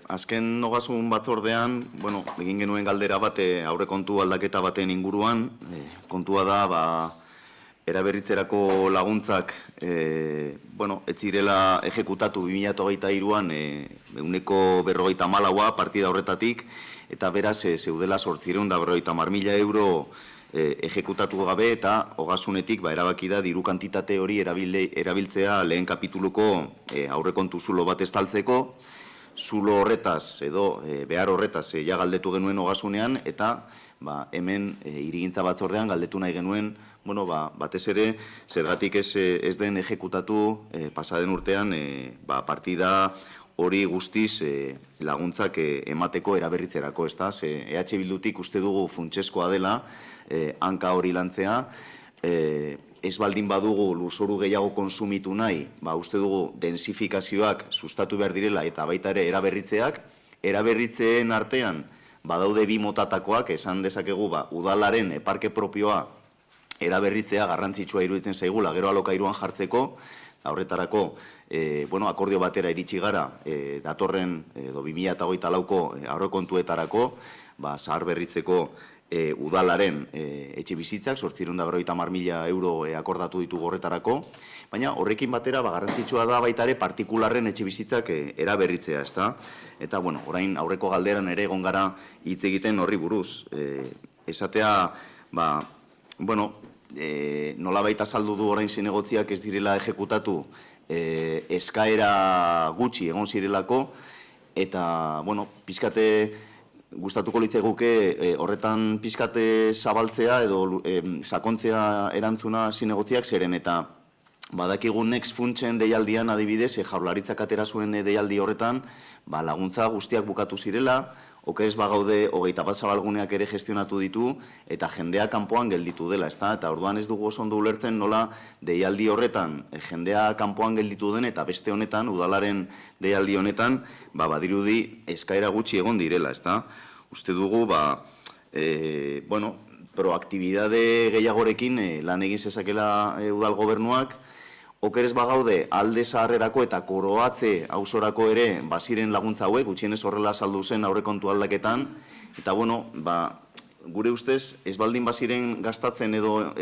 azken ogasun batzordean, egin genuen galdera bat aurrekontu aldaketa baten inguruan, kontua da, eraberritzerako laguntzak, ez zirela ejekutatu 2023an, euneko 54 partida horretatik, eta beraz, zeudela 850.000 euro ejekutatu gabe, eta ogasunetik erabaki da diru kantitate hori erabiltzea lehen kapituluko aurrekontu zulo bat estaltzeko, zulo horretaz edo behar horretaz ja galdetu genuen ogasunean, eta hemen hirigintza batzordean galdetu nahi genuen, batez ere, zergatik ez den ejekutatu pasaden urtean partida hori guztiz laguntzak emateko eraberritzerako, ez da? EH Bildutik uste dugu funtseskoa dela, hanka hori lantzea, ez baldin badugu lurzoru gehiago konsumitu nahi, uste dugu densifikazioak sustatu behar direla eta baita ere eraberritzeak, eraberritzeen artean badaude bi motatakoak, esan dezakegu udalaren parke propioa eraberritzea garrantzitsua iruditzen zaigula, gero alokairuan jartzeko, horretarako akordio batera iritsi gara datorren 2024ko aurrekontuetarako, zahar berritzeko udalaren etxe bizitzak, 850.000 euro akordatu ditugu horretarako, baina horrekin batera garrantzitsua da baita ere partikularren etxe bizitzak eraberritzea, ezta? Eta, orain aurreko galderan ere egon gara hitz egiten horri buruz. Esatea, nola baita saldu du orain zinegotziak ez direla ejekutatu eskaera gutxi egon zirelako, eta, pizkate gustatuko litzaiguke horretan pizkate zabaltzea edo sakontzea erantzuna zinegotziak zeren, eta badakigu Next funtsen deialdian adibidez, Jaurlaritzak atera zuen deialdi horretan, laguntza guztiak bukatu zirela, oker ez bagaude 21 zabalguneak ere gestionatu ditu, eta jendea kanpoan gelditu dela, ezta? Eta orduan ez dugu oso ondo ulertzen nola deialdi horretan jendea kanpoan gelditu den, eta beste honetan, udalaren deialdi honetan, badirudi eskaera gutxi egon direla, ezta? Uste dugu, proaktibidade gehiagorekin lan egin zezakela udal gobernuak, oker ez bagaude alde zaharrerako eta koroatze ausorako ere baziren laguntza hauek, gutxienez horrela saldu zen aurrekontu aldaketan, eta gure ustez ez baldin baziren gastatzen edo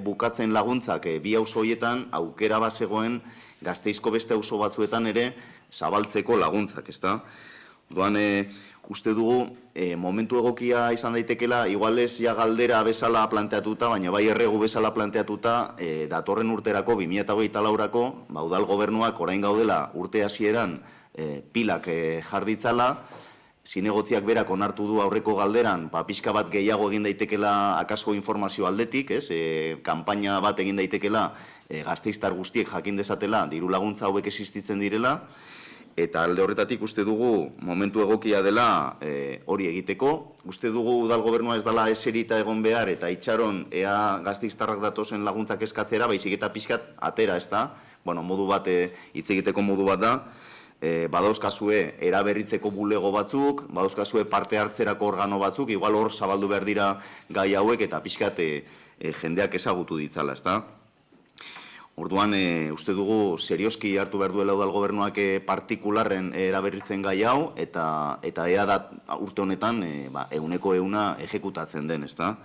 bukatzen laguntzak bi auzo horietan aukera bazegoen Gasteizko beste auzo batzuetan ere zabaltzeko laguntzak, ezta? Orduan, uste dugu, momentu egokia izan daitekela, igual ez ja galdera bezala planteatuta, baina bai erregu bezala planteatuta, datorren urterako, 2024ko, udal gobernuak orain gaudela urte hasieran pilak jarditzala, zinegotziak berak onartu du aurreko galderan, pixka bat gehiago egin daitekela akaso informazio aldetik, kanpaina bat egin daitekela gasteiztar guztiek jakin dezatela, diru laguntza hauek existitzen direla, eta alde horretatik uste dugu momentu egokia dela hori egiteko. Uste dugu udal gobernua ez dela eserita egon behar eta itxaron ea gasteiztarrak datozen laguntzak eskatzera, baizik eta pixkat atera, ez da? Modu bat, hitz egiteko modu bat da. Badauzkazue eraberritzeko bulego batzuk, badauzkazue parte hartzerako organo batzuk, igual hor zabaldu behar dira gai hauek eta pixkat jendeak ezagutu ditzala, ez da? Orduan, uste dugu serioski hartu behar duela udal gobernuak partikularren eraberritzen gai hau, eta ea da urte honetan euneko euna ejekutatzen den, ezta?